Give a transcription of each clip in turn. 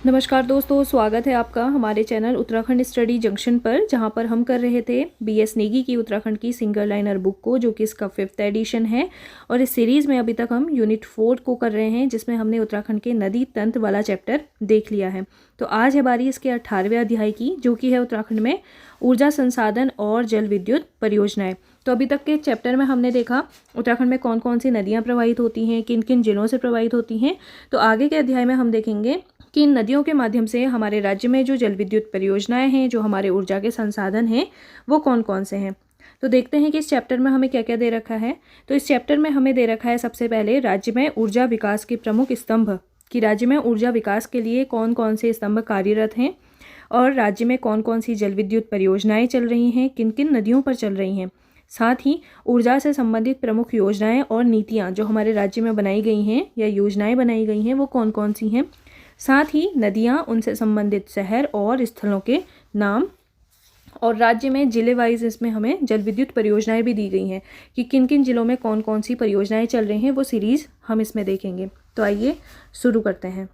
नमस्कार दोस्तों, स्वागत है आपका हमारे चैनल उत्तराखंड स्टडी जंक्शन पर, जहां पर हम कर रहे थे बीएस नेगी की उत्तराखंड की सिंगल लाइनर बुक को, जो कि इसका 5th एडिशन है। और इस सीरीज़ में अभी तक हम यूनिट 4 को कर रहे हैं, जिसमें हमने उत्तराखंड के नदी तंत्र वाला चैप्टर देख लिया है। तो आज है बारी इसके 18वें अध्याय की, जो कि है उत्तराखंड में ऊर्जा संसाधन और जल विद्युत परियोजनाएं। तो अभी तक के चैप्टर में हमने देखा उत्तराखंड में कौन कौन सी नदियाँ प्रवाहित होती हैं, किन किन जिलों से प्रवाहित होती हैं। तो आगे के अध्याय में हम देखेंगे कि इन नदियों के माध्यम से हमारे राज्य में जो जल विद्युत परियोजनाएं हैं, जो हमारे ऊर्जा के संसाधन हैं, वो कौन कौन से हैं। तो देखते हैं कि इस चैप्टर में हमें क्या क्या दे रखा है। तो इस चैप्टर में हमें दे रखा है सबसे पहले राज्य में ऊर्जा विकास के प्रमुख स्तंभ, कि राज्य में ऊर्जा विकास के लिए कौन कौन से स्तंभ कार्यरत हैं और राज्य में कौन कौन सी जल विद्युत परियोजनाएं चल रही हैं, किन किन नदियों पर चल रही हैं। साथ ही ऊर्जा से संबंधित प्रमुख योजनाएं और नीतियां जो हमारे राज्य में बनाई गई हैं या योजनाएं बनाई गई हैं, वो कौन कौन सी हैं। साथ ही नदियां, उनसे संबंधित शहर और स्थलों के नाम, और राज्य में जिले वाइज इसमें हमें जल विद्युत परियोजनाएं भी दी गई हैं कि किन किन जिलों में कौन कौन सी परियोजनाएं चल रही हैं, वो सीरीज़ हम इसमें देखेंगे। तो आइए शुरू करते हैं।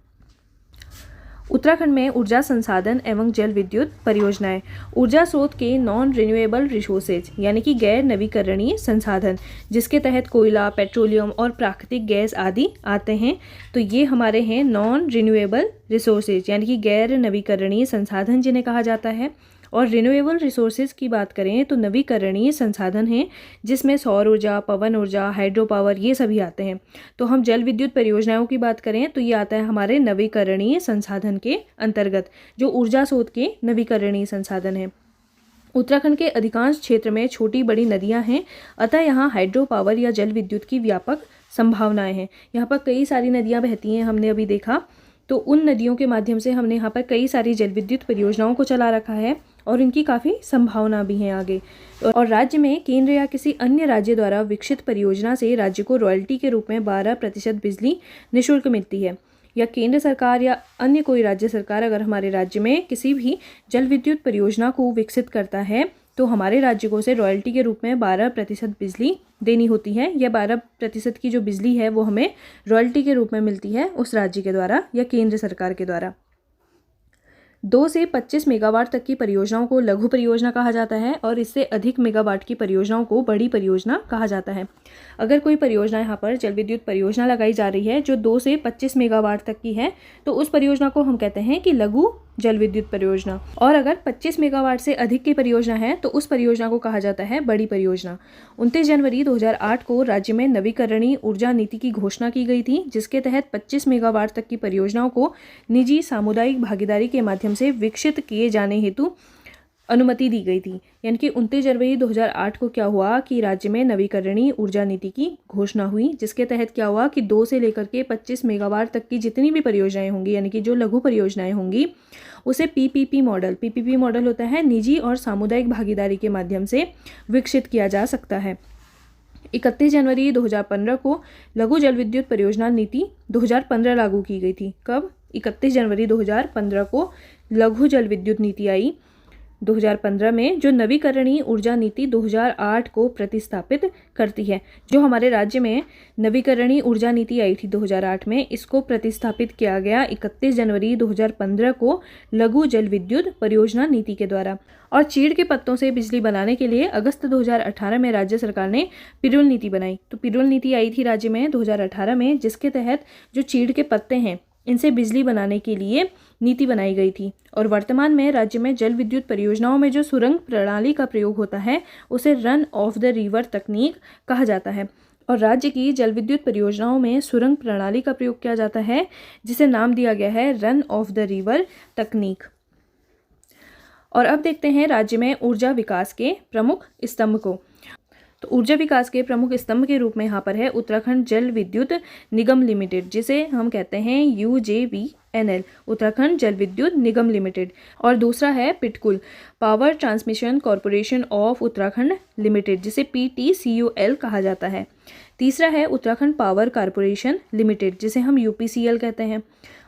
उत्तराखंड में ऊर्जा संसाधन एवं जल विद्युत परियोजनाएं। ऊर्जा स्रोत के नॉन रिन्यूएबल रिसोर्सेज यानी कि गैर नवीकरणीय संसाधन, जिसके तहत कोयला, पेट्रोलियम और प्राकृतिक गैस आदि आते हैं। तो ये हमारे हैं नॉन रिन्यूएबल रिसोर्सेज यानी कि गैर नवीकरणीय संसाधन जिन्हें कहा जाता है। और रिन्यूएबल रिसोर्सेज की बात करें तो नवीकरणीय संसाधन हैं, जिसमें सौर ऊर्जा, पवन ऊर्जा, हाइड्रो पावर, ये सभी आते हैं। तो हम जल विद्युत परियोजनाओं की बात करें तो ये आता है हमारे नवीकरणीय संसाधन के अंतर्गत, जो ऊर्जा स्रोत के नवीकरणीय संसाधन हैं। उत्तराखंड के अधिकांश क्षेत्र में छोटी बड़ी नदियां हैं, अतः यहाँ हाइड्रो पावर या जल विद्युत की व्यापक संभावनाएं हैं। यहाँ पर कई सारी नदियाँ बहती हैं, हमने अभी देखा। तो उन नदियों के माध्यम से हमने यहाँ पर कई सारी जल विद्युत परियोजनाओं को चला रखा है और इनकी काफ़ी संभावना भी है आगे। और राज्य में केंद्र या किसी अन्य राज्य द्वारा विकसित परियोजना से राज्य को रॉयल्टी के रूप में 12% बिजली निःशुल्क मिलती है। या केंद्र सरकार या अन्य कोई राज्य सरकार अगर हमारे राज्य में किसी भी जल विद्युत परियोजना को विकसित करता है तो हमारे राज्य को उसे रॉयल्टी के रूप में 12% बिजली देनी होती है। यह 12% की जो बिजली है वो हमें रॉयल्टी के रूप में मिलती है उस राज्य के द्वारा या केंद्र सरकार के द्वारा। 2 से 25 मेगावाट तक की परियोजनाओं को लघु परियोजना कहा जाता है और इससे अधिक मेगावाट की परियोजनाओं को बड़ी परियोजना कहा जाता है। अगर कोई परियोजना यहाँ पर जल विद्युत परियोजना लगाई जा रही है जो 2 से 25 मेगावाट तक की है, तो उस परियोजना को हम कहते हैं कि लघु जल विद्युत परियोजना। और अगर 25 मेगावाट से अधिक की परियोजना है तो उस परियोजना को कहा जाता है बड़ी परियोजना। 29 जनवरी 2008 को राज्य में नवीकरणीय ऊर्जा नीति की घोषणा की गई थी, जिसके तहत 25 मेगावाट तक की परियोजनाओं को निजी सामुदायिक भागीदारी के माध्यम से विकसित किए जाने हेतु अनुमति दी गई थी। यानी कि 29 जनवरी 2008 को क्या हुआ कि राज्य में नवीकरणीय ऊर्जा नीति की घोषणा हुई, जिसके तहत क्या हुआ कि 2 से लेकर के 25 मेगावाट तक की जितनी भी परियोजनाएं होंगी, यानी कि जो लघु परियोजनाएं होंगी, उसे पीपीपी मॉडल होता है निजी और सामुदायिक भागीदारी के माध्यम से विकसित किया जा सकता है। 31 जनवरी 2015 को लघु जल विद्युत परियोजना नीति 2015 लागू की गई थी। कब? 31 जनवरी 2015 को लघु जल विद्युत नीति आई 2015 में, जो नवीकरणीय ऊर्जा नीति 2008 को प्रतिस्थापित करती है। जो हमारे राज्य में नवीकरणीय ऊर्जा नीति आई थी 2008 में, इसको प्रतिस्थापित किया गया 31 जनवरी 2015 को लघु जल विद्युत परियोजना नीति के द्वारा। और चीड़ के पत्तों से बिजली बनाने के लिए अगस्त 2018 में राज्य सरकार ने पिरूल नीति बनाई। तो पिरूल नीति आई थी राज्य में 2018 में, जिसके तहत जो चीड़ के पत्ते हैं इनसे बिजली बनाने के लिए नीति बनाई गई थी। और वर्तमान में राज्य में जल विद्युत परियोजनाओं में जो सुरंग प्रणाली का प्रयोग होता है उसे रन ऑफ द रिवर तकनीक कहा जाता है। और राज्य की जल विद्युत परियोजनाओं में सुरंग प्रणाली का प्रयोग किया जाता है, जिसे नाम दिया गया है रन ऑफ द रिवर तकनीक। और अब देखते हैं राज्य में ऊर्जा विकास के प्रमुख स्तंभ को। तो ऊर्जा विकास के प्रमुख स्तंभ के रूप में यहाँ पर है उत्तराखंड जल विद्युत निगम लिमिटेड, जिसे हम कहते हैं UJVNL, उत्तराखंड जल विद्युत निगम लिमिटेड। और दूसरा है PTCUL, power transmission corporation of Uttarakhand limited, जिसे PTCUL कहा जाता है। तीसरा है उत्तराखंड पावर कॉरपोरेशन लिमिटेड, जिसे हम UPCL कहते हैं।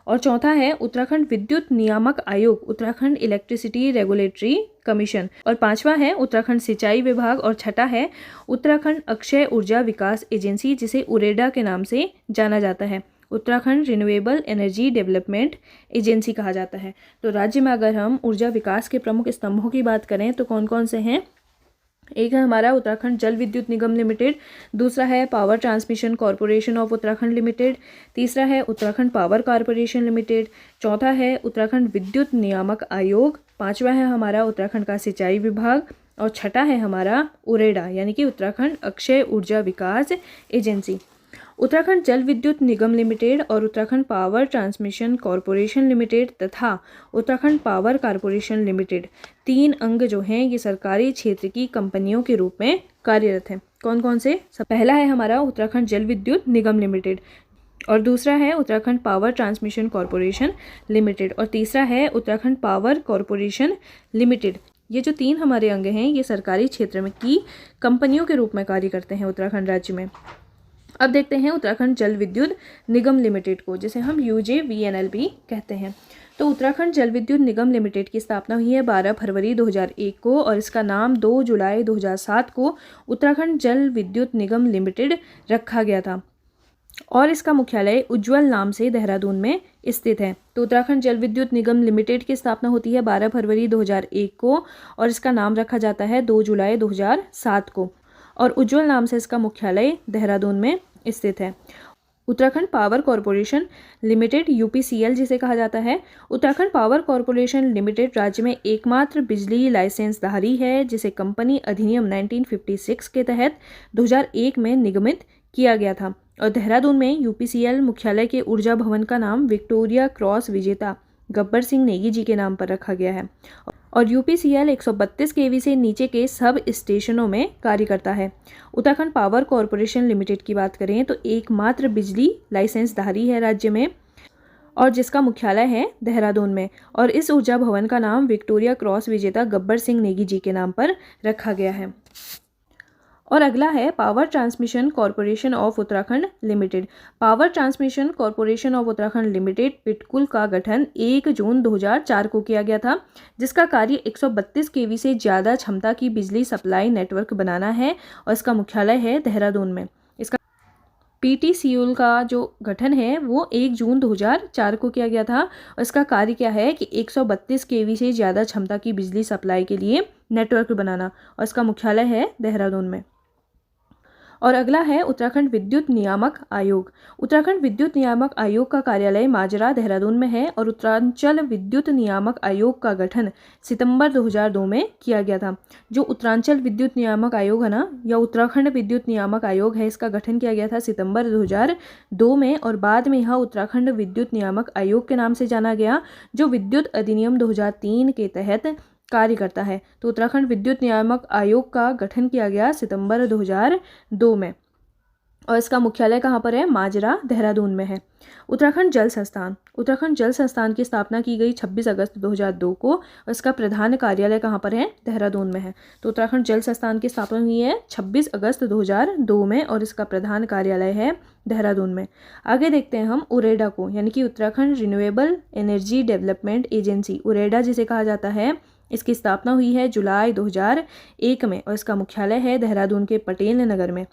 और चौथा है उत्तराखंड विद्युत नियामक आयोग, उत्तराखंड इलेक्ट्रिसिटी रेगुलेटरी कमीशन। और पांचवा है उत्तराखंड सिंचाई विभाग। और छठा है उत्तराखंड अक्षय ऊर्जा विकास एजेंसी, जिसे उरेडा के नाम से जाना जाता है। Uttarakhand renewable energy development agency कहा जाता है। तो राज्य में अगर हम ऊर्जा विकास के प्रमुख स्तंभों की बात करें तो कौन कौन से हैं? एक है हमारा उत्तराखंड जल विद्युत निगम लिमिटेड, दूसरा है power transmission corporation of Uttarakhand limited, तीसरा है उत्तराखंड पावर कॉरपोरेशन लिमिटेड, चौथा है उत्तराखंड विद्युत नियामक आयोग, पांचवा है हमारा उत्तराखंड का सिंचाई विभाग और छठा है हमारा उरेडा यानी कि उत्तराखंड अक्षय ऊर्जा विकास एजेंसी। उत्तराखंड जल विद्युत निगम लिमिटेड और Uttarakhand power transmission corporation limited तथा उत्तराखंड पावर कॉरपोरेशन लिमिटेड, तीन अंग जो हैं ये सरकारी क्षेत्र की कंपनियों के रूप में कार्यरत हैं। कौन कौन से? पहला है हमारा उत्तराखंड जल विद्युत निगम लिमिटेड और दूसरा है Uttarakhand power transmission corporation limited और तीसरा है उत्तराखंड पावर कॉरपोरेशन लिमिटेड। ये जो तीन हमारे अंग हैं ये सरकारी क्षेत्र में की कंपनियों के रूप में कार्य करते हैं उत्तराखंड राज्य में। अब देखते हैं उत्तराखंड जल विद्युत निगम लिमिटेड को, जिसे हम UJVNL भी कहते हैं। तो उत्तराखंड जल विद्युत निगम लिमिटेड की स्थापना हुई है 12 फरवरी 2001 को और इसका नाम 2 जुलाई 2007 को उत्तराखंड जल विद्युत निगम लिमिटेड रखा गया था और इसका मुख्यालय उज्ज्वल नाम से देहरादून में स्थित है। तो उत्तराखंड जल विद्युत निगम लिमिटेड की स्थापना होती है 12 फरवरी 2001 को और इसका नाम रखा जाता है 2 जुलाई 2007 को और उज्ज्वल नाम से इसका मुख्यालय देहरादून में स्थित है। Uttarakhand power corporation limited UPCL जिसे कहा जाता है, उत्तराखंड पावर कॉरपोरेशन लिमिटेड राज्य में एकमात्र बिजली लाइसेंसधारी है जिसे कंपनी अधिनियम 1956 के तहत 2001 में निगमित किया गया था और देहरादून में UPCL मुख्यालय के ऊर्जा भवन का नाम विक्टोरिया क्रॉस विजेता गब्बर सिंह नेगी जी के नाम पर रखा गया है और UPCL 132 kV से नीचे के सब स्टेशनों में कार्य करता है। उत्तराखंड पावर कॉरपोरेशन लिमिटेड की बात करें तो एकमात्र बिजली लाइसेंसधारी है राज्य में और जिसका मुख्यालय है देहरादून में और इस ऊर्जा भवन का नाम विक्टोरिया क्रॉस विजेता गब्बर सिंह नेगी जी के नाम पर रखा गया है। और अगला है power transmission corporation of Uttarakhand limited. Power transmission corporation of Uttarakhand limited PTCUL का गठन 1 जून 2004 को किया गया था जिसका कार्य 132 kV से ज़्यादा क्षमता की बिजली सप्लाई नेटवर्क बनाना है और इसका मुख्यालय है देहरादून में। इसका PTCL का जो गठन है वो 1 जून 2004 को किया गया था और इसका कार्य क्या है कि 132 kV से ज़्यादा क्षमता की बिजली सप्लाई के लिए नेटवर्क बनाना और इसका मुख्यालय है देहरादून में। और अगला है उत्तराखंड विद्युत नियामक आयोग। उत्तराखंड विद्युत नियामक आयोग का कार्यालय माजरा देहरादून में है और उत्तरांचल विद्युत नियामक आयोग का गठन सितंबर 2002 में किया गया था। जो उत्तरांचल विद्युत नियामक आयोग है ना या उत्तराखंड विद्युत नियामक आयोग है, इसका गठन किया गया था सितंबर 2002 में और बाद में यह उत्तराखंड विद्युत नियामक आयोग के नाम से जाना गया जो विद्युत अधिनियम 2003 के तहत कार्य करता है। तो उत्तराखंड विद्युत नियामक आयोग का गठन किया गया सितंबर 2002 में और इसका मुख्यालय कहाँ पर है? माजरा देहरादून में है। उत्तराखंड जल संस्थान। उत्तराखंड जल संस्थान की स्थापना की गई 26 अगस्त 2002 को और इसका प्रधान कार्यालय कहाँ पर है? देहरादून में है। तो उत्तराखंड जल संस्थान की स्थापना हुई है 26 अगस्त 2002 में और इसका प्रधान कार्यालय है देहरादून में। आगे देखते हैं हम उरेडा को, यानी कि Uttarakhand renewable energy development agency, UREDA जिसे कहा जाता है। इसकी स्थापना हुई है जुलाई 2001 में और इसका मुख्यालय है देहरादून के पटेल नगर में।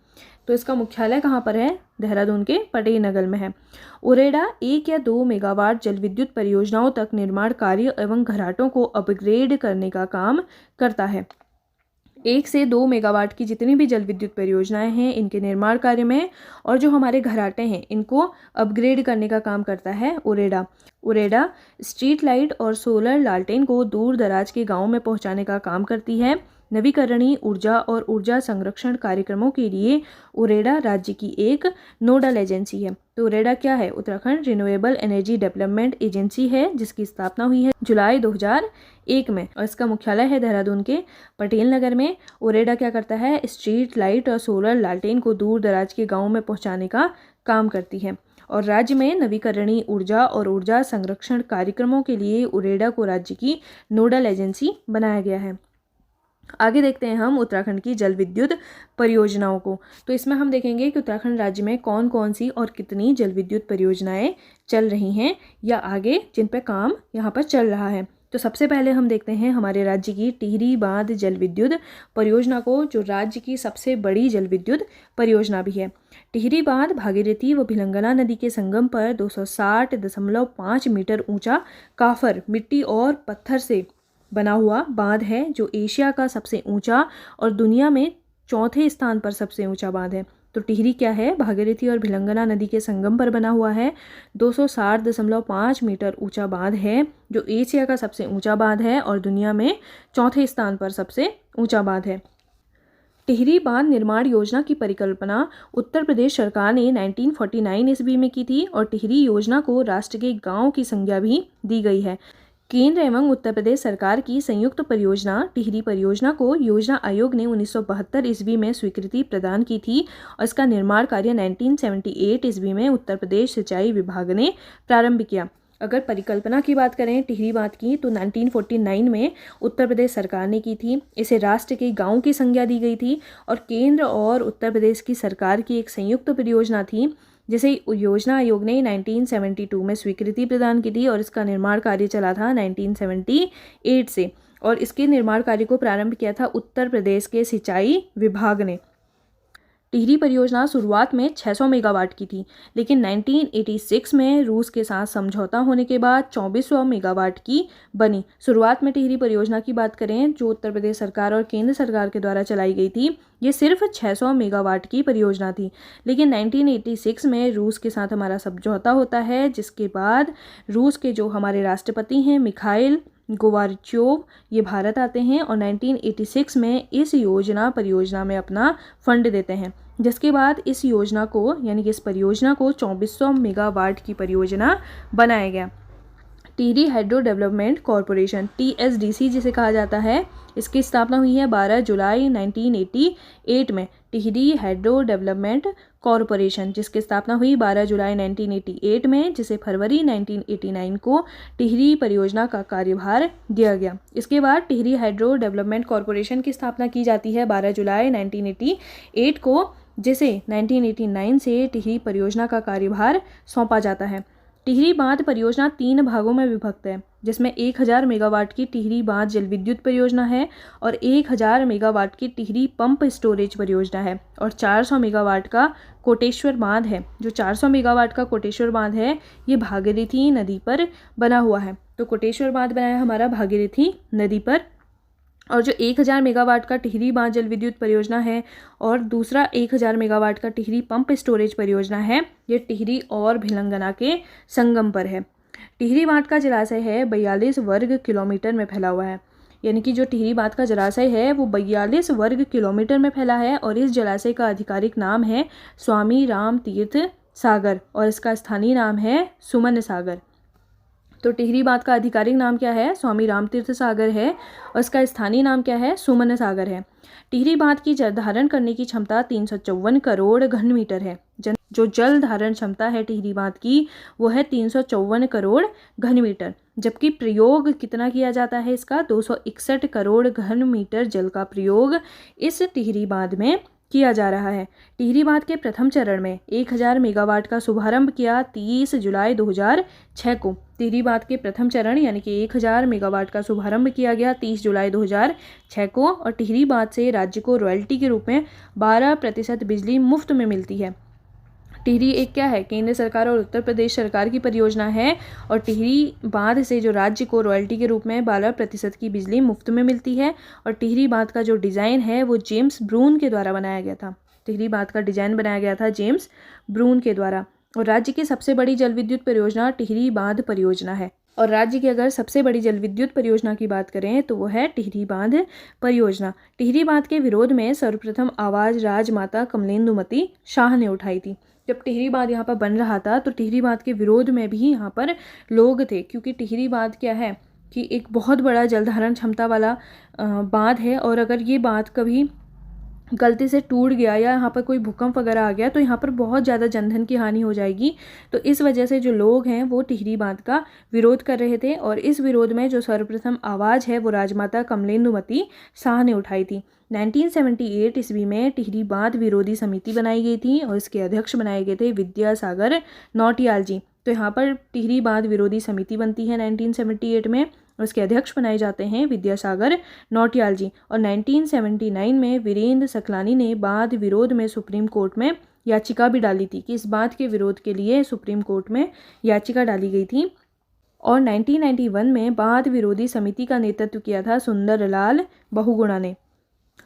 तो इसका मुख्यालय कहाँ पर है? देहरादून के पटेल नगर में है। उरेडा 1 या 2 मेगावाट जल विद्युत परियोजनाओं तक निर्माण कार्य एवं घराटों को अपग्रेड करने का काम करता है। 1 से 2 मेगावाट की जितनी भी जल विद्युत परियोजनाएं हैं इनके निर्माण कार्य में और जो हमारे घराटे हैं इनको अपग्रेड करने का काम करता है उरेडा। उरेडा स्ट्रीट लाइट और सोलर लालटेन को दूर दराज के गांवों में पहुंचाने का काम करती है। नवीकरणीय ऊर्जा और ऊर्जा संरक्षण कार्यक्रमों के लिए उरेडा राज्य की एक नोडल एजेंसी है। तो उरेडा क्या है? Uttarakhand renewable energy development agency है जिसकी स्थापना हुई है जुलाई 2001 में और इसका मुख्यालय है देहरादून के पटेल नगर में। उरेडा क्या करता है? स्ट्रीट लाइट और सोलर लालटेन को दूर दराज के गाँवों में पहुँचाने का काम करती है और राज्य में नवीकरणीय ऊर्जा और ऊर्जा संरक्षण कार्यक्रमों के लिए उरेडा को राज्य की नोडल एजेंसी बनाया गया है। आगे देखते हैं हम उत्तराखंड की जल विद्युत परियोजनाओं को। तो इसमें हम देखेंगे कि उत्तराखंड राज्य में कौन कौन सी और कितनी जल विद्युत परियोजनाएं चल रही हैं या आगे जिन पर काम यहाँ पर चल रहा है। तो सबसे पहले हम देखते हैं हमारे राज्य की टिहरी बांध जल विद्युत परियोजना को, जो राज्य की सबसे बड़ी जल विद्युत परियोजना भी है। टिहरी बांध भागीरथी व भिलंगना नदी के संगम पर 260.5 मीटर ऊंचा काफर, मिट्टी और पत्थर से बना हुआ बांध है, जो एशिया का सबसे ऊंचा और दुनिया में चौथे स्थान पर सबसे ऊंचा बांध है। तो टिहरी क्या है? भागीरथी और भिलंगना नदी के संगम पर बना हुआ है, 260.5 मीटर ऊंचा बांध है, जो एशिया का सबसे ऊंचा बांध है और दुनिया में चौथे स्थान पर सबसे ऊंचा बांध है। टिहरी बांध निर्माण योजना की परिकल्पना उत्तर प्रदेश सरकार ने 1949 ईस्वी में की थी और टिहरी योजना को राष्ट्र के गांव की संज्ञा भी दी गई है। केंद्र एवं उत्तर प्रदेश सरकार की संयुक्त परियोजना टिहरी परियोजना को योजना आयोग ने 1972 ईस्वी में स्वीकृति प्रदान की थी और इसका निर्माण कार्य 1978 ईस्वी में उत्तर प्रदेश सिंचाई विभाग ने प्रारंभ किया। अगर परिकल्पना की बात करें टिहरी बांध की, तो 1949 में उत्तर प्रदेश सरकार ने की थी। इसे राष्ट्र के गांव की संज्ञा दी गई थी और केंद्र और उत्तर प्रदेश की सरकार की एक संयुक्त परियोजना थी, जिसे योजना आयोग ने 1972 में स्वीकृति प्रदान की थी और इसका निर्माण कार्य चला था 1978 से, और इसके निर्माण कार्य को प्रारंभ किया था उत्तर प्रदेश के सिंचाई विभाग ने। टिहरी परियोजना शुरुआत में 600 मेगावाट की थी, लेकिन 1986 में रूस के साथ समझौता होने के बाद 2400 मेगावाट की बनी। शुरुआत में टिहरी परियोजना की बात करें, जो उत्तर प्रदेश सरकार और केंद्र सरकार के द्वारा चलाई गई थी, ये सिर्फ 600 मेगावाट की परियोजना थी। लेकिन 1986 में रूस के साथ हमारा समझौता होता है, जिसके बाद रूस के जो हमारे राष्ट्रपति हैं मिखाइल गोर्बाचोव, ये भारत आते हैं और 1986 में इस परियोजना में अपना फंड देते हैं, जिसके बाद इस योजना को यानी कि इस परियोजना को 2400 मेगावाट की परियोजना बनाया गया। Tehri hydro development corporation THDC जिसे कहा जाता है, इसकी स्थापना हुई है 12 जुलाई 1988 में। टिहरी हाइड्रो डेवलपमेंट कॉरपोरेशन जिसकी स्थापना हुई 12 जुलाई 1988 में, जिसे फरवरी 1989 को टिहरी परियोजना का कार्यभार दिया गया। इसके बाद टिहरी हाइड्रो डेवलपमेंट कॉरपोरेशन की स्थापना की जाती है 12 जुलाई 1988 को, जिसे 1989 से टिहरी परियोजना का कार्यभार सौंपा जाता है। टिहरी बांध परियोजना 3 भागों में विभक्त है, जिसमें 1000 मेगावाट की टिहरी बांध जल विद्युत परियोजना है और 1000 मेगावाट की टिहरी पंप स्टोरेज परियोजना है और 400 मेगावाट का कोटेश्वर बांध है। जो 400 मेगावाट का कोटेश्वर बांध है, ये भागीरथी नदी पर बना हुआ है। तो कोटेश्वर बांध बनाया हमारा भागीरथी नदी पर, और जो 1000 मेगावाट का टिहरी बांध जल विद्युत परियोजना है और दूसरा 1000 मेगावाट का टिहरी पंप स्टोरेज परियोजना है, ये टिहरी और भिलंगना के संगम पर है। टिहरी बांध का जलाशय है 42 वर्ग किलोमीटर में फैला हुआ है, यानी कि जो टिहरी बांध का जलाशय है वो 42 वर्ग किलोमीटर में फैला है और इस जलाशय का आधिकारिक नाम है स्वामी राम तीर्थ सागर और इसका स्थानीय नाम है सुमन सागर। तो टिहरी बांध का आधिकारिक नाम क्या है? स्वामी राम तीर्थ सागर है और इसका स्थानीय नाम क्या है? सुमन सागर है। टिहरी बांध की जल धारण करने की क्षमता 354 करोड़ घन मीटर है। जो जल धारण क्षमता है टिहरी बांध की वो है 354 करोड़ घन मीटर, जबकि प्रयोग कितना किया जाता है इसका? 261 करोड़ घन मीटर जल का प्रयोग इस टिहरी बांध में किया जा रहा है। टिहरी बांध के प्रथम चरण में 1000 मेगावाट का शुभारंभ किया 30 जुलाई 2006 को। टिहरी बांध के प्रथम चरण यानी कि 1000 मेगावाट का शुभारंभ किया गया 30 जुलाई 2006 को और टिहरी बांध से राज्य को रॉयल्टी के रूप में 12% बिजली मुफ्त में मिलती है। टिहरी एक क्या है? केंद्र सरकार और उत्तर प्रदेश सरकार की परियोजना है और टिहरी बांध से जो राज्य को रॉयल्टी के रूप में 12% की बिजली मुफ्त में मिलती है। और टिहरी बांध का जो डिज़ाइन है वो जेम्स ब्रून के द्वारा बनाया गया था। टिहरी बांध का डिज़ाइन बनाया गया था जेम्स ब्रून के द्वारा। और राज्य की सबसे बड़ी जल विद्युत परियोजना टिहरी बांध परियोजना है। और राज्य की अगर सबसे बड़ी जल विद्युत परियोजना की बात करें तो वो है टिहरी बांध परियोजना। टिहरी बांध के विरोध में सर्वप्रथम आवाज़ राजमाता कमलेंदुमती शाह ने उठाई थी। जब टिहरी बांध यहाँ पर बन रहा था तो टिहरी बांध के विरोध में भी यहाँ पर लोग थे, क्योंकि टिहरी बांध क्या है कि एक बहुत बड़ा जल धारण क्षमता वाला बांध है और अगर ये बांध कभी गलती से टूट गया या यहाँ पर कोई भूकंप वगैरह आ गया तो यहाँ पर बहुत ज़्यादा जनधन की हानि हो जाएगी। तो इस वजह से जो लोग हैं वो टिहरी बांध का विरोध कर रहे थे और इस विरोध में जो सर्वप्रथम आवाज़ है वो राजमाता कमलेंदुमती शाह ने उठाई थी। 1978 ईस्वी में टिहरी बांध विरोधी समिति बनाई गई थी और इसके अध्यक्ष बनाए गए थे विद्यासागर नौटियाल जी। तो यहाँ पर टिहरी बांध विरोधी समिति बनती है 1978 में, और उसके अध्यक्ष बनाए जाते हैं विद्यासागर नौटियाल जी। और 1979 में वीरेंद्र सकलानी ने बांध विरोध में सुप्रीम कोर्ट में याचिका भी डाली थी कि इस बांध के विरोध के लिए सुप्रीम कोर्ट में याचिका डाली गई थी। और 1991 में बांध विरोधी समिति का नेतृत्व किया था सुंदरलाल बहुगुणा ने।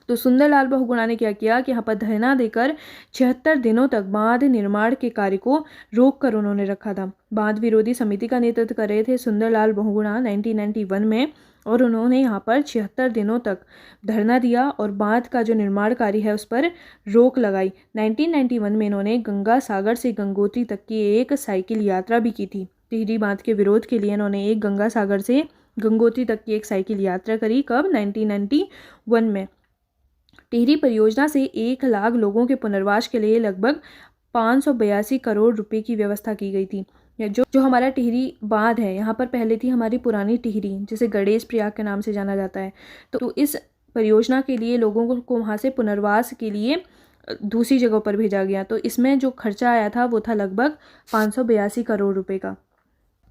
तो सुंदरलाल बहुगुणा ने क्या किया कि यहाँ पर धरना देकर 76 दिनों तक बांध निर्माण के कार्य को रोक कर उन्होंने रखा था। बांध विरोधी समिति का नेतृत्व कर रहे थे सुंदरलाल बहुगुणा 1991 में, और उन्होंने यहाँ पर 76 दिनों तक धरना दिया और बांध का जो निर्माण कार्य है उस पर रोक लगाई। 1991 में इन्होंने गंगा सागर से गंगोत्री तक की एक साइकिल यात्रा भी की थी। टिहरी बांध के विरोध के लिए इन्होंने एक गंगा सागर से गंगोत्री तक की एक साइकिल यात्रा करी। कब? 1991 में। टिहरी परियोजना से 1 लाख लोगों के पुनर्वास के लिए लगभग 582 करोड़ रुपए की व्यवस्था की गई थी। जो हमारा टिहरी बांध है, यहाँ पर पहले थी हमारी पुरानी टिहरी, जिसे गणेश प्रयाग के नाम से जाना जाता है। तो इस परियोजना के लिए लोगों को वहाँ से पुनर्वास के लिए दूसरी जगहों पर भेजा गया। तो इसमें जो खर्चा आया था वो था लगभग 582 करोड़ रुपए का।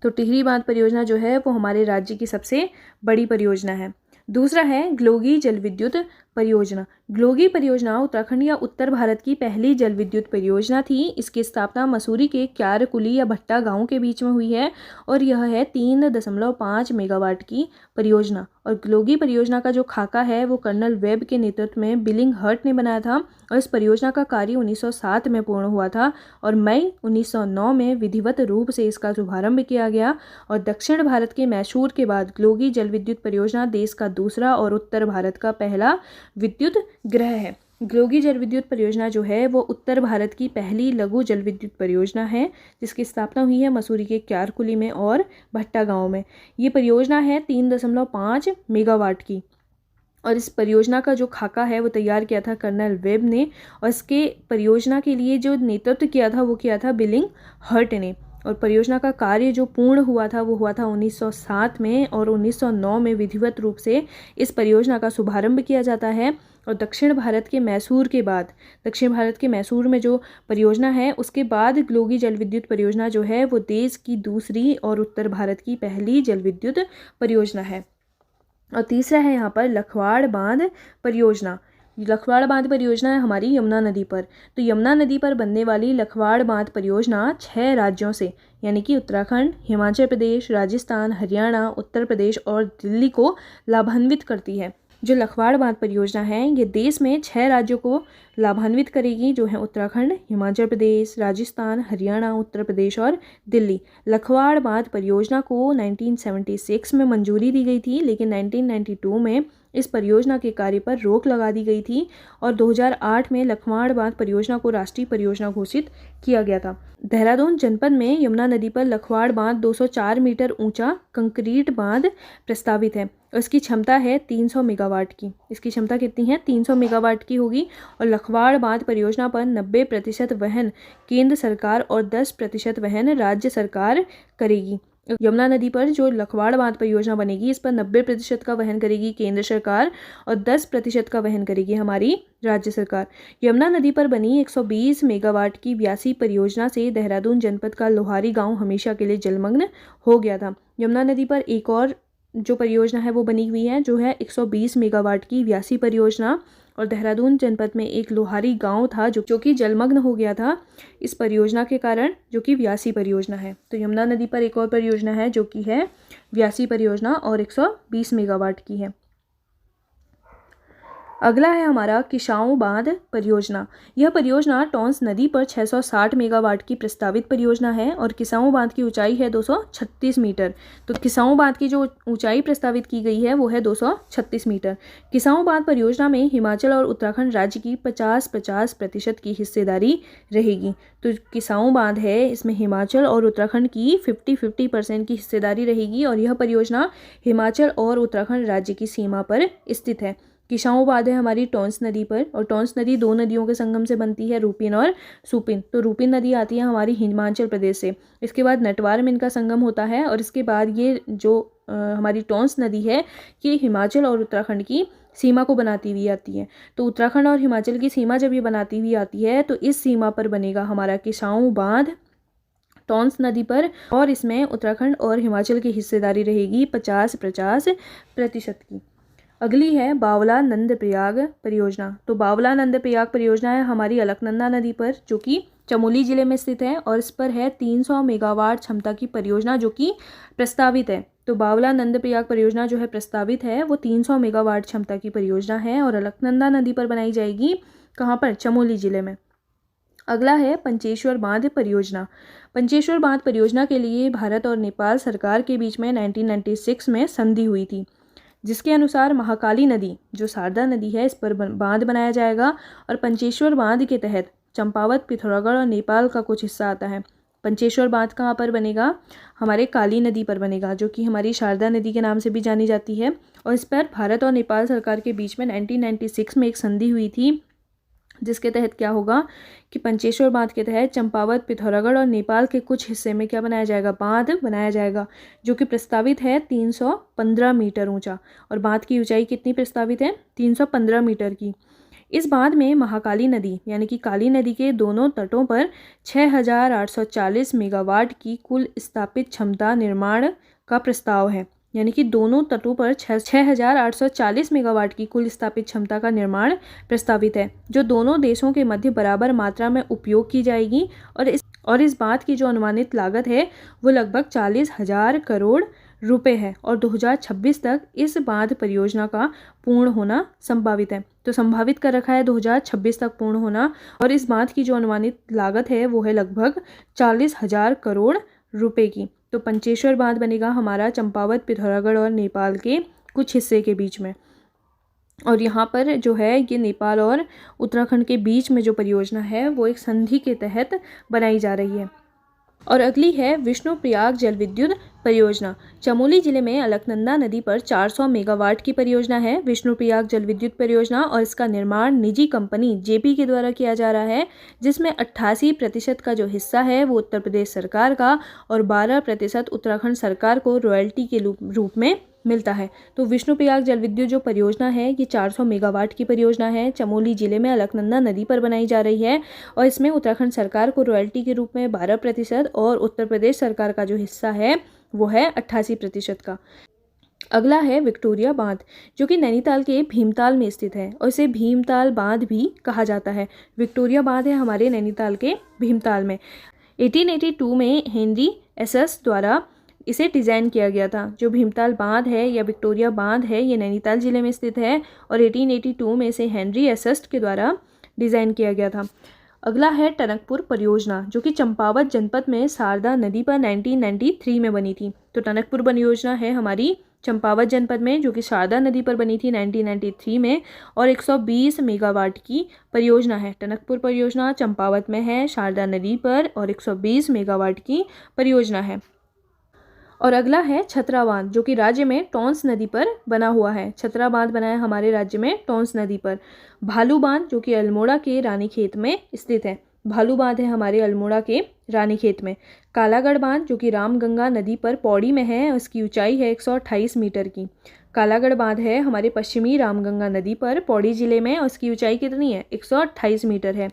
तो टिहरी बांध परियोजना जो है वो हमारे राज्य की सबसे बड़ी परियोजना है। दूसरा है ग्लोगी जल विद्युत परियोजना। ग्लोगी परियोजना उत्तराखंड या उत्तर भारत की पहली जल विद्युत परियोजना थी। इसकी स्थापना मसूरी के क्यारकुली या भट्टा गांव के बीच में हुई है और यह है 3.5 मेगावाट की परियोजना। और ग्लोगी परियोजना का जो खाका है वो कर्नल वेब के नेतृत्व में बिलिंग हर्ट ने बनाया था और इस परियोजना का कार्य 1907 में पूर्ण हुआ था और मई 1909 में विधिवत रूप से इसका शुभारंभ किया गया। और दक्षिण भारत के मैसूर के बाद ग्लोगी जल विद्युत परियोजना देश का दूसरा और उत्तर भारत का पहला विद्युत ग्रह है। ग्लोगी जल विद्युत परियोजना जो है वो उत्तर भारत की पहली लघु जल विद्युत परियोजना है, जिसकी स्थापना हुई है मसूरी के क्यारकुली में और भट्टा गांव में। ये परियोजना है 3.5 मेगावाट की और इस परियोजना का जो खाका है वो तैयार किया था कर्नल वेब ने और इसके परियोजना के लिए जो नेतृत्व किया था वो किया था बिलिंग हर्ट ने। और परियोजना का कार्य जो पूर्ण हुआ था वो हुआ था 1907 में और 1909 में विधिवत रूप से इस परियोजना का शुभारंभ किया जाता है। और दक्षिण भारत के मैसूर के बाद, दक्षिण भारत के मैसूर में जो परियोजना है उसके बाद ग्लोगी जल विद्युत परियोजना जो है वो देश की दूसरी और उत्तर भारत की पहली जल विद्युत परियोजना है। और तीसरा है यहाँ पर लखवाड़ बांध परियोजना। लखवाड़ बांध परियोजना है हमारी यमुना नदी पर। तो यमुना नदी पर बनने वाली लखवाड़ बांध परियोजना 6 राज्यों से यानी कि उत्तराखंड, हिमाचल प्रदेश, राजस्थान, हरियाणा, उत्तर प्रदेश और दिल्ली को लाभान्वित करती है। जो लखवाड़ बांध परियोजना है ये देश में 6 राज्यों को लाभान्वित करेगी, जो है उत्तराखंड, हिमाचल प्रदेश, राजस्थान, हरियाणा, उत्तर प्रदेश और दिल्ली। लखवाड़ बांध परियोजना को 1976 में मंजूरी दी गई थी, लेकिन 1992 में इस परियोजना के कार्य पर रोक लगा दी गई थी और 2008 में लखवाड़ बांध परियोजना को राष्ट्रीय परियोजना घोषित किया गया था। देहरादून जनपद में यमुना नदी पर लखवाड़ बांध 204 मीटर ऊंचा कंक्रीट बांध प्रस्तावित है और इसकी क्षमता है 300 मेगावाट की। इसकी क्षमता कितनी है? 300 मेगावाट की होगी। और लखवाड़ बांध परियोजना पर 90% वहन केंद्र सरकार और 10% वहन राज्य सरकार करेगी। यमुना नदी पर जो लखवाड़ बांध परियोजना बनेगी इस पर 90% का वहन करेगी केंद्र सरकार और 10% का वहन करेगी हमारी राज्य सरकार। यमुना नदी पर बनी 120 मेगावाट की व्यासी परियोजना से देहरादून जनपद का लोहारी गांव हमेशा के लिए जलमग्न हो गया था। यमुना नदी पर एक और जो परियोजना है वो बनी हुई है जो है 120 मेगावाट की व्यासी परियोजना और देहरादून जनपद में एक लोहारी गांव था जो कि जलमग्न हो गया था इस परियोजना के कारण, जो कि व्यासी परियोजना है। तो यमुना नदी पर एक और परियोजना है जो कि है व्यासी परियोजना और 120 मेगावाट की है। अगला है हमारा किसाऊ बांध परियोजना। यह परियोजना टॉन्स नदी पर 660 मेगावाट की प्रस्तावित परियोजना है और किसाऊ बांध की ऊंचाई है 236 मीटर। तो किसाऊ बांध की जो ऊंचाई प्रस्तावित की गई है वो है 236 मीटर। किसाऊ बांध परियोजना में हिमाचल और उत्तराखंड राज्य की 50-50% की हिस्सेदारी रहेगी। तो किसाऊ बांध है इसमें हिमाचल और उत्तराखंड की 50-50% की हिस्सेदारी रहेगी और यह परियोजना हिमाचल और उत्तराखंड राज्य की सीमा पर स्थित है। किसाऊ बांध है हमारी टॉन्स नदी पर और टॉन्स नदी 2 नदियों के संगम से बनती है, रूपिन और सुपिन। तो रूपिन नदी आती है हमारी हिमाचल प्रदेश से, इसके बाद नटवार में इनका संगम होता है और इसके बाद ये जो हमारी टॉन्स नदी है ये हिमाचल और उत्तराखंड की सीमा को बनाती हुई आती है। तो उत्तराखंड और हिमाचल की सीमा जब ये बनाती हुई आती है तो इस सीमा पर बनेगा हमारा किसाऊ बांध टॉन्स नदी पर, और इसमें उत्तराखंड और हिमाचल की हिस्सेदारी रहेगी 50-50% की। अगली है बावला नंद प्रयाग परियोजना। तो बावला नंद प्रयाग परियोजना है हमारी अलकनंदा नदी पर, जो कि चमोली जिले में स्थित है, और इस पर है 300 मेगावाट क्षमता की परियोजना जो कि प्रस्तावित है। तो बावला नंद प्रयाग परियोजना जो है प्रस्तावित है वो 300 मेगावाट क्षमता की परियोजना है और अलकनंदा नदी पर बनाई जाएगी। कहाँ पर? चमोली जिले में। अगला है पंचेश्वर बांध परियोजना। पंचेश्वर बांध परियोजना के लिए भारत और नेपाल सरकार के बीच में 1996 में संधि हुई थी, जिसके अनुसार महाकाली नदी जो शारदा नदी है इस पर बांध बनाया जाएगा, और पंचेश्वर बांध के तहत चंपावत, पिथौरागढ़ और नेपाल का कुछ हिस्सा आता है। पंचेश्वर बांध कहाँ पर बनेगा? हमारे काली नदी पर बनेगा, जो कि हमारी शारदा नदी के नाम से भी जानी जाती है। और इस पर भारत और नेपाल सरकार के बीच में 1996 में एक संधि हुई थी, जिसके तहत क्या होगा कि पंचेश्वर बांध के तहत चंपावत, पिथौरागढ़ और नेपाल के कुछ हिस्से में क्या बनाया जाएगा? बांध बनाया जाएगा, जो कि प्रस्तावित है 315 मीटर ऊंचा। और बांध की ऊंचाई कितनी प्रस्तावित है? 315 मीटर की। इस बांध में महाकाली नदी यानी कि काली नदी के दोनों तटों पर 6840 मेगावाट की कुल स्थापित क्षमता निर्माण का प्रस्ताव है। यानी कि दोनों तटों पर 6840 मेगावाट की कुल स्थापित क्षमता का निर्माण प्रस्तावित है, जो दोनों देशों के मध्य बराबर मात्रा में उपयोग की जाएगी। और इस बात की जो अनुमानित लागत है वो लगभग 40,000 करोड़ रुपए है, और 2026 तक इस बांध परियोजना का पूर्ण होना संभावित है। तो संभावित कर रखा है 2026 तक पूर्ण होना, और इस बांध की जो अनुमानित लागत है वो है लगभग 40,000 करोड़ रुपए की। तो पंचेश्वर बांध बनेगा हमारा चंपावत, पिथौरागढ़ और नेपाल के कुछ हिस्से के बीच में, और यहाँ पर जो है ये नेपाल और उत्तराखंड के बीच में जो परियोजना है वो एक संधि के तहत बनाई जा रही है। और अगली है विष्णुप्रयाग जल विद्युत परियोजना। चमोली जिले में अलकनंदा नदी पर 400 मेगावाट की परियोजना है विष्णुप्रयाग जल विद्युत परियोजना, और इसका निर्माण निजी कंपनी जेपी के द्वारा किया जा रहा है, जिसमें 88% का जो हिस्सा है वो उत्तर प्रदेश सरकार का और 12% उत्तराखंड सरकार को रॉयल्टी के रूप में मिलता है। तो विष्णुप्रयाग जल विद्युत जो परियोजना है ये 400 मेगावाट की परियोजना है, चमोली जिले में अलकनंदा नदी पर बनाई जा रही है, और इसमें उत्तराखंड सरकार को रॉयल्टी के रूप में 12% और उत्तर प्रदेश सरकार का जो हिस्सा है वो है 88% का। अगला है विक्टोरिया बांध, जो कि नैनीताल के भीमताल में स्थित है, और इसे भीमताल बांध भी कहा जाता है। विक्टोरिया बांध है हमारे नैनीताल के भीमताल में। 1882 में हेनरी एसस द्वारा इसे डिज़ाइन किया गया था। जो भीमताल बांध है या विक्टोरिया बांध है ये नैनीताल जिले में स्थित है, और 1882 में इसे हेनरी एसस के द्वारा डिज़ाइन किया गया था। अगला है टनकपुर परियोजना, जो कि चंपावत जनपद में शारदा नदी पर 1993 में बनी थी। तो टनकपुर परियोजना है हमारी चंपावत जनपद में, जो कि शारदा नदी पर बनी थी 1993 में, और 120 मेगावाट की परियोजना है। टनकपुर परियोजना चंपावत में है, शारदा नदी पर, और 120 मेगावाट की परियोजना है। और अगला है छतरा बांध, जो कि राज्य में टॉन्स नदी पर बना हुआ है। छतरा बांध बना है हमारे राज्य में टॉन्स नदी पर। भालू बांध, जो कि अल्मोड़ा के रानीखेत में स्थित है। भालू बांध है हमारे अल्मोड़ा के रानीखेत में। कालागढ़ बांध, जो कि रामगंगा नदी पर पौड़ी में है, उसकी ऊंचाई है 128 मीटर की। कालागढ़ बांध है हमारे पश्चिमी रामगंगा नदी पर पौड़ी जिले में, और उसकी ऊंचाई कितनी है? 128 मीटर है।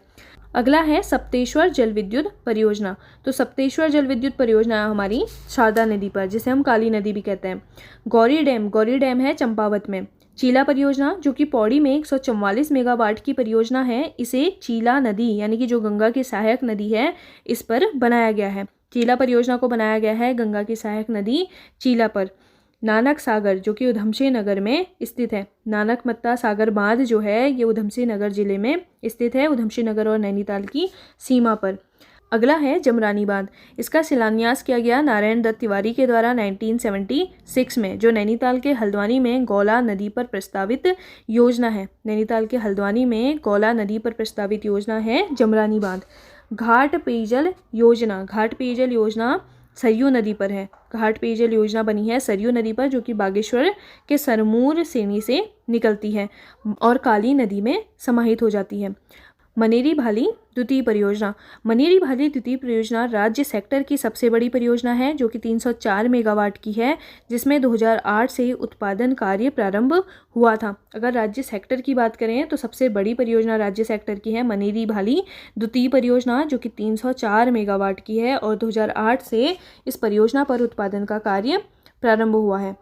अगला है सप्तेश्वर जल विद्युत परियोजना। तो सप्तेश्वर जल विद्युत परियोजना हमारी शारदा नदी पर, जिसे हम काली नदी भी कहते हैं। गौरी डैम है चंपावत में। चीला परियोजना, जो कि पौड़ी में 144 मेगावाट की परियोजना है, इसे चीला नदी यानी कि जो गंगा की सहायक नदी है इस पर बनाया गया है। चीला परियोजना को बनाया गया है गंगा की सहायक नदी चीला पर। नानक सागर, जो कि उधमसिंह नगर में स्थित है। नानक मत्ता सागर बांध जो है ये उधमसिंह नगर जिले में स्थित है, उधमसिंह नगर और नैनीताल की सीमा पर। अगला है जमरानी बांध। इसका शिलान्यास किया गया नारायण दत्त तिवारी के द्वारा 1976 में, जो नैनीताल के हल्द्वानी में गौला नदी पर प्रस्तावित योजना है। नैनीताल के हल्द्वानी में गौला नदी पर प्रस्तावित योजना है जमरानी बांध। घाट पेयजल योजना सरयू नदी पर है। घाट पेयजल योजना बनी है सरयू नदी पर, जो कि बागेश्वर के सरमूर सेनी से निकलती है और काली नदी में समाहित हो जाती है। मनेरी भाली द्वितीय परियोजना। मनेरी भाली द्वितीय परियोजना राज्य सेक्टर की सबसे बड़ी परियोजना है जो कि 304 मेगावाट की है, जिसमें 2008 से उत्पादन कार्य प्रारंभ हुआ था। अगर राज्य सेक्टर की बात करें तो सबसे बड़ी परियोजना राज्य सेक्टर की है मनेरी भाली द्वितीय परियोजना जो कि 304 मेगावाट की है और 2008 से इस परियोजना पर उत्पादन का कार्य प्रारंभ हुआ है।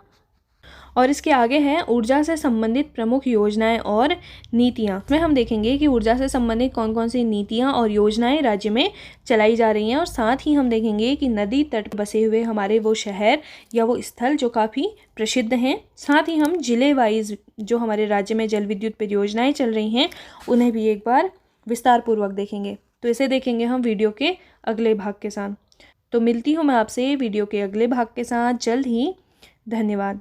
और इसके आगे हैं ऊर्जा से संबंधित प्रमुख योजनाएं और नीतियां। इसमें हम देखेंगे कि ऊर्जा से संबंधित कौन कौन सी नीतियां और योजनाएं राज्य में चलाई जा रही हैं, और साथ ही हम देखेंगे कि नदी तट बसे हुए हमारे वो शहर या वो स्थल जो काफ़ी प्रसिद्ध हैं। साथ ही हम जिले वाइज जो हमारे राज्य में जल विद्युत परियोजनाएँ चल रही हैं उन्हें भी एक बार विस्तार पूर्वक देखेंगे। तो इसे देखेंगे हम वीडियो के अगले भाग के साथ। तो मिलती हूँ मैं आपसे वीडियो के अगले भाग के साथ जल्द ही। धन्यवाद।